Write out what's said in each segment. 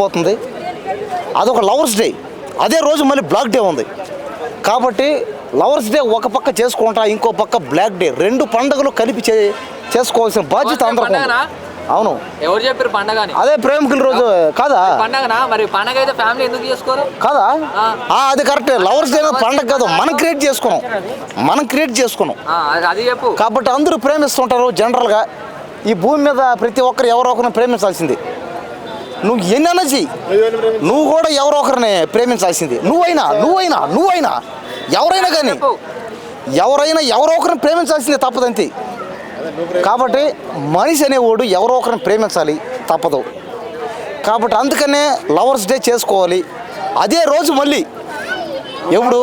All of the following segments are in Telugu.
పోతుంది. అదొక లవర్స్ డే. అదే రోజు మళ్ళీ బ్లాక్ డే ఉంది కాబట్టి లవర్స్ డే ఒక పక్క చేసుకుంటా, ఇంకో పక్క బ్లాక్ డే, రెండు పండుగలు కలిపి చేసుకోవాల్సిన బాధ్యత అందరికీ. అవును, ఎవరు చెప్పారు పండగ? అదే ప్రేమికుల రోజు కాదా పండగనా? మరి పండగ అయితే ఫ్యామిలీ ఎందుకు చేసుకోరు కాదా? అది కరెక్టే. లవర్స్ డే పండగ కాదు, మనం క్రియేట్ చేసుకున్నాం. అది చెప్పు. కాబట్టి అందరూ ప్రేమిస్తుంటారు. జనరల్గా ఈ భూమి మీద ప్రతి ఒక్కరు ఎవరో ఒకరిని ప్రేమించాల్సింది. నువ్వు ఎన్నైనా చెయ్యి, నువ్వు కూడా ఎవరో ఒకరిని ప్రేమించాల్సింది. నువ్వైనా ఎవరైనా కానీ ఎవరో ఒకరిని ప్రేమించాల్సిందే, తప్పదంతే. కాబట్టి మనిషి అనేవాడు ఎవరో ఒకరిని ప్రేమించాలి, తప్పదు. కాబట్టి అందుకనే లవర్స్ డే చేసుకోవాలి. అదే రోజు మళ్ళీ ఎప్పుడు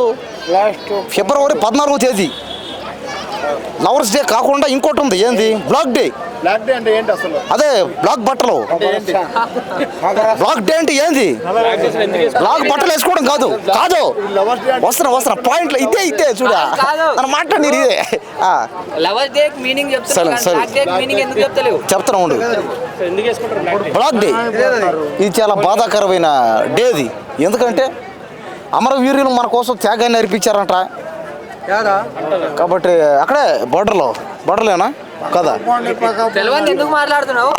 ఫిబ్రవరి 14వ తేదీ లవర్స్ డే కాకుండా ఇంకోటి ఉంది. ఏంది? Black day. అంటే ఏంటి అసలు? అదే బ్లాక్ బట్టలు. బ్లాక్ డే అంటే ఏంది? బ్లాక్ బట్టలు వేసుకోవడం కాదు. వస్తున్నా పాయింట్లు ఇదే చూడా మాట్లాడి ఇదే చెప్తున్నా ఉండు. బ్లాక్ డే ఇది చాలా బాధాకరమైన డే. అది ఎందుకంటే అమరవీరులు మన కోసం త్యాగాన్ని అర్పించారంట. కాబట్టి అక్కడే బోర్డర్లేనా కదా?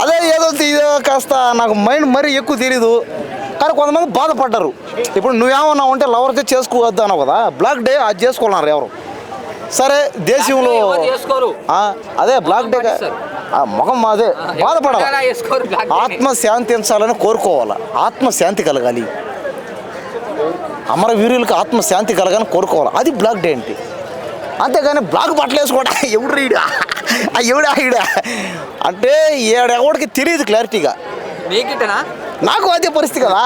అదే ఏదో కాస్త నాకు మైండ్ మరీ ఎక్కువ తెలీదు, కానీ కొంతమంది బాధపడ్డారు. ఇప్పుడు నువ్వేమన్నా ఉంటే లవర్ డే చేసుకోవద్దు అన్నావు కదా, బ్లాక్ డే అది చేసుకోవాలన్నారు ఎవరు. సరే దేశంలో అదే బ్లాక్ డే ముఖం అదే బాధపడాలి. ఆత్మశాంతించాలని కోరుకోవాలి, ఆత్మశాంతి కలగాలి, అమరవీరులకు ఆత్మశాంతి కలగాలని కోరుకోవాలి. అది బ్లాక్ డే అంటే. అంతేగాని బ్లాక్ బట్టలు వేసుకోవడం ఎవడా అంటే ఎవడికి తెలియదు క్లారిటీగా. నాకు అదే పరిస్థితి కదా,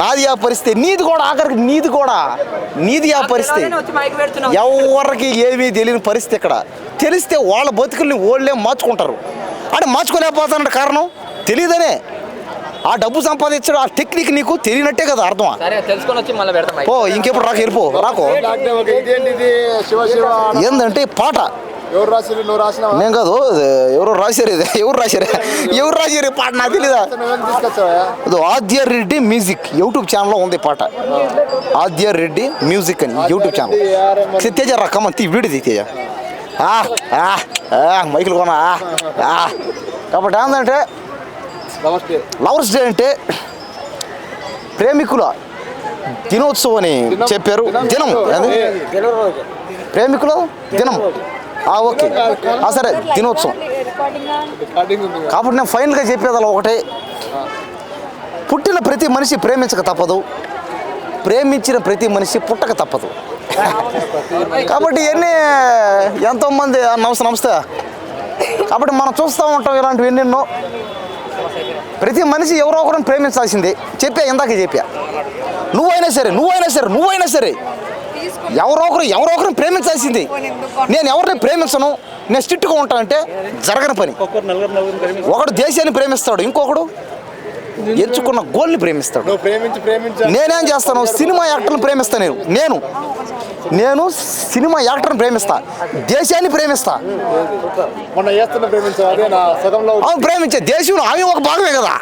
నాది ఆ పరిస్థితి, నీది కూడా ఆఖరికి నీది ఆ పరిస్థితి. ఎవరికి ఏమీ తెలియని పరిస్థితి ఇక్కడ. తెలిస్తే వాళ్ళ బతుకుల్ని ఓళ్ళే మార్చుకుంటారు. అంటే మార్చుకోలేకపోతానంటే కారణం తెలియదనే. ఆ డబ్బు సంపాదించడం ఆ టెక్నిక్ నీకు తెలియనట్టే కదా అర్థం. ఓ ఇంకెప్పుడు వెళ్ళిపో రాకో. ఏందంటే పాట నేను కాదు, ఎవరు రాశారు పాట నాకు తెలీదా? ఆద్య రెడ్డి మ్యూజిక్ యూట్యూబ్ ఛానల్లో ఉంది పాట. ఆద్య రెడ్డి మ్యూజిక్ అని యూట్యూబ్ ఛానల్. తేజ రకమ్మ వీడిది తేజ మైకులు కొనా. కాబట్టి ఏంటంటే లవర్స్ డే అంటే ప్రేమికుల దినోత్సవం అని చెప్పారు. దినం ప్రేమికుల దినం. ఓకే సరే, దినోత్సవం. కాబట్టి నేను ఫైనల్గా చెప్పేది అలా ఒకటే, పుట్టిన ప్రతి మనిషి ప్రేమించక తప్పదు, ప్రేమించిన ప్రతి మనిషి పుట్టక తప్పదు. కాబట్టి ఎంతోమంది నమస్తే. కాబట్టి మనం చూస్తూ ఉంటాం ఇలాంటివి ఎన్నెన్నో. ప్రతి మనిషి ఎవరో ఒకరిని ప్రేమించాల్సిందే. ఇందాక చెప్పా నువ్వైనా సరే ఎవరో ఒకరిని ప్రేమించాల్సిందే. నేను ఎవరిని ప్రేమించను, నేను స్ట్రిక్ట్గా ఉంటానంటే జరగని పని. ఒకడు దేశాన్ని ప్రేమిస్తాడు, ఇంకొకడు ఎంచుకున్న గోల్ని ప్రేమిస్తాడు. నేనేం చేస్తాను? సినిమా యాక్టర్ని ప్రేమిస్తాను. నేను సినిమా యాక్టర్ని ప్రేమిస్తా, దేశాన్ని ప్రేమిస్తా. ప్రేమించే దేశంలో ఆమె ఒక భాగమే కదా.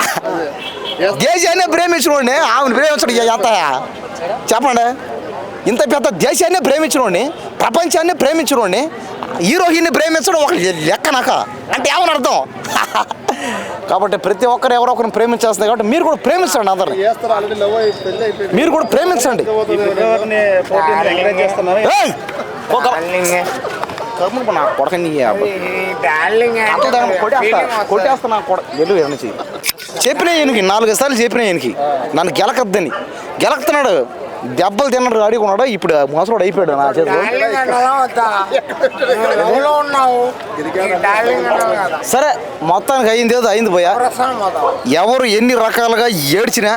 దేశాన్ని ప్రేమించినోడిని ఆమెను ప్రేమించడం చేస్తాయా చెప్పండి? ఇంత పెద్ద దేశాన్ని ప్రేమించినోడిని, ప్రపంచాన్ని ప్రేమించినోడిని, హీరోయిన్ని ప్రేమించడం ఒక లెక్కనాక అంటే ఏమని అర్థం? కాబట్టి ప్రతి ఒక్కరు ఎవరో ఒకరిని ప్రేమించేస్తుంది. కాబట్టి మీరు కూడా ప్రేమించండి, అందరిని మీరు కూడా ప్రేమించండి. చెప్పినా ఈయనకి 4 సార్లు చెప్పినా ఈయనకి నన్ను గెలకద్దని. గెలకుతున్నాడు, దెబ్బలు తిన్నాడు, అడుగున్నాడు. ఇప్పుడు మోసలోడు అయిపోయాడు నా చేతిలో. సరే మొత్తానికి అయింది పోయా. ఎవరు ఎన్ని రకాలుగా ఏడ్చినా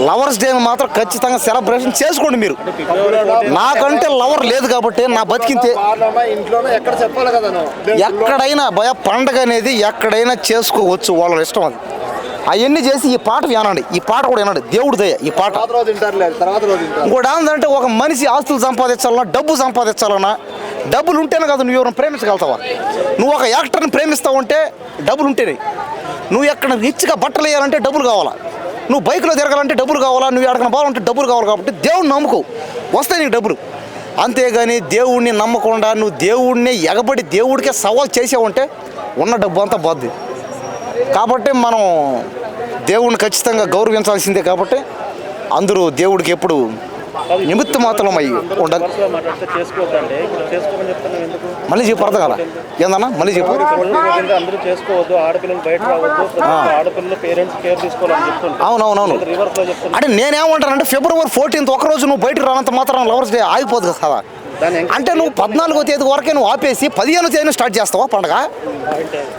లవర్స్ డే మాత్రం ఖచ్చితంగా సెలబ్రేషన్ చేసుకోండి మీరు. నాకంటే లవర్ లేదు కాబట్టి నా బతికింతే. ఎక్కడైనా పండగ అనేది ఎక్కడైనా చేసుకోవచ్చు, వాళ్ళ ఇష్టం. అది అవన్నీ చేసి ఈ పాట వినండి, ఈ పాట కూడా వినండి, దేవుడి దయ. ఈ పాట ఇంకోటి ఏంటంటే, ఒక మనిషి ఆస్తులు సంపాదించాలన్నా, డబ్బు సంపాదించాలన్నా, డబ్బులు ఉంటేనే కదా నువ్వు ఎవరిని ప్రేమించగలుగుతావా? నువ్వు ఒక యాక్టర్ని ప్రేమిస్తావు అంటే డబ్బులు ఉంటేనే. నువ్వు ఎక్కడ రిచ్గా బట్టలు వేయాలంటే డబ్బులు కావాలా. నువ్వు బైక్లో తిరగాలంటే డబ్బులు కావాలా, నువ్వు ఎక్కడికైనా పోవాలంటే డబ్బులు కావాలి. కాబట్టి దేవుడిని నమ్ముకో, వస్తాయి నీకు డబ్బులు. అంతేగాని దేవుడిని నమ్మకుండా నువ్వు దేవుడిని ఎగబడి దేవుడికే సవాల్ చేసావంటే ఉన్న డబ్బు అంతా పోద్ది. కాబట్టి మనం దేవుడిని ఖచ్చితంగా గౌరవించాల్సిందే. కాబట్టి అందరూ దేవుడికి ఎప్పుడు నిమిత్త మాత్రం అయ్యి ఉండాలి. మళ్ళీ చెప్పు, అర్థం కదా ఏందన్నా, మళ్ళీ చెప్పు. అందరూ చేసుకోవద్దు, ఆడపిల్లలు బయట రావద్దు, ఆడపిల్లలు పేరెంట్స్ కేర్ తీసుకోవాలని చెప్తున్నారు. అవునవునవును. అంటే నేనేమంటానంటే ఫిబ్రవరి 14th ఒకరోజు నువ్వు బయటకు రానంత మాత్రం లవర్స్ డే ఆగిపోదు కదా. అంటే నువ్వు 14వ తేదీ వరకే నువ్వు ఆపేసి 15వ తేదీని స్టార్ట్ చేస్తావా పండగ?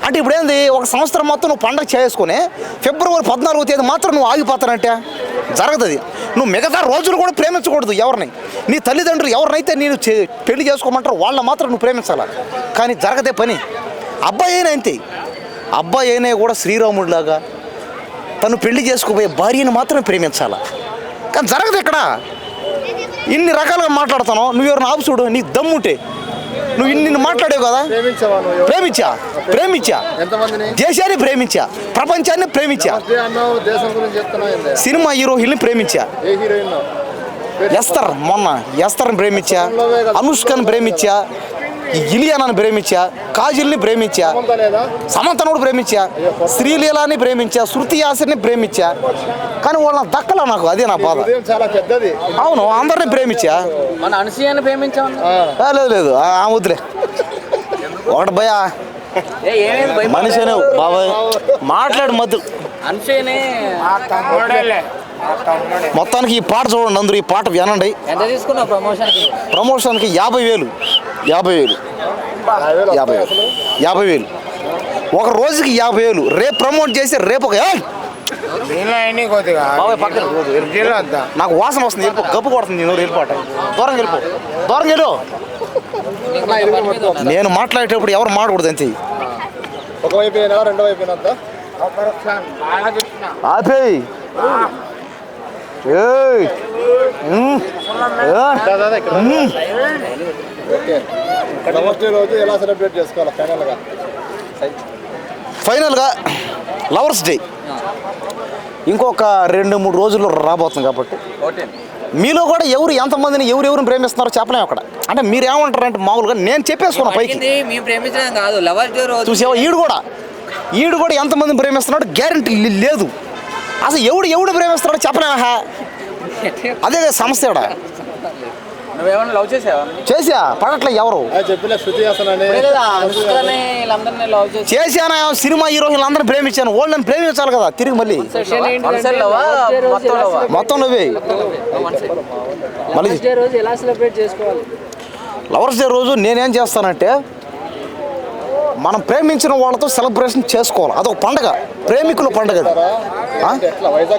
అంటే ఇప్పుడు ఏంది, ఒక సంవత్సరం మొత్తం నువ్వు పండగ చేసుకుని ఫిబ్రవరి 14వ తేదీ మాత్రం నువ్వు ఆగిపోతానంటే జరగదు. నువ్వు మిగతా రోజులు కూడా ప్రేమించకూడదు ఎవరిని. నీ తల్లిదండ్రులు ఎవరినైతే నేను పెళ్లి చేసుకోమంటారో వాళ్ళ మాత్రం నువ్వు ప్రేమించాలా. కానీ జరగదే పని. అబ్బాయి అయినా అంతే, అబ్బాయి అయినా కూడా శ్రీరాముడిలాగా తను పెళ్లి చేసుకోబోయే భార్యను మాత్రమే ప్రేమించాలా. కానీ జరగదు ఇక్కడ. ఇన్ని రకాలుగా మాట్లాడుతాను, నువ్వు ఎవరిని ఆపు చూడు, నీ దమ్ముంటే నువ్వు ఇన్ని మాట్లాడావు కదా. ప్రేమించా దేశాన్ని ప్రేమించా, ప్రపంచాన్ని ప్రేమించా, సినిమా హీరోయిన్ని ప్రేమించా. ఎస్తర్ని ప్రేమించా, అనుష్కని ప్రేమించా, ఇలియానాని ప్రేమించా, కాజల్ని ప్రేమించా, సమంతను కూడా ప్రేమించా, శ్రీలీలాని ప్రేమించా, శృతి హాసన్ని ప్రేమించా. కానీ వాళ్ళని దక్కలా నాకు, అదే నా బాధ. అవును, అందరినీ ప్రేమించా. మన అనసూయని ప్రేమించాం. లేదు వద్దులే. ఒకటి భయ మనిషి అనే బాబాయ్ మాట్లాడు మధ్య అనసూయని మొత్తానికి ఈ పాట చూడండి, అందరూ ఈ పాట వినండి. ఎంత తీసుకున్నావు ప్రమోషన్కి 50,000 ఒక రోజుకి 50,000. రేపు ప్రమోట్ చేసి రేపు ఒక నాకు వాసన వస్తుంది, వెళ్ళిపో, గబ్బు కొడుతుంది. నువ్వు వెళ్ళిపోట, దూరంగా వెళ్ళు. నేను మాట్లాడేటప్పుడు ఎవరు మాట్లాడకూడదు అంతే. ఒకవైపు రెండో వైపు ఆపేయి. రోజు ఎలా సెలబ్రేట్ చేసుకోవాలి ఫైనల్గా లవర్స్ డే ఇంకొక 2-3 రోజుల్లో రాబోతుంది. కాబట్టి మీలో కూడా ఎంతమందిని ఎవరెవరిని ప్రేమిస్తున్నారో చెప్పలేము అక్కడ. అంటే మీరు ఏమంటారంటే మామూలుగా నేను చెప్పేసుకున్నా పైకి. మేము ప్రేమించడం కాదు, లవర్స్ డే రోజు చూసావా, ఈడు కూడా ఎంతమందిని ప్రేమిస్తున్నాడు గ్యారెంటీ లేదు. అసలు ఎవడు ప్రేమిస్తున్నాడో చెప్పలేమా. అదే సమస్య. నువ్వేమన్నా లవ్ చేసా పడట్లే ఎవరు చేశానా. సినిమా హీరోయిన్లు అందరిని ప్రేమించాను, వాళ్ళని ప్రేమించాలి కదా తిరిగి మళ్ళీ. మొత్తం నువ్వే. మళ్ళీ లవర్స్ డే రోజు నేనేం చేస్తానంటే మనం ప్రేమించిన వాళ్ళతో సెలబ్రేషన్ చేసుకోవాలి. అదొక పండగ, ప్రేమికుల పండగ. వైజాగ్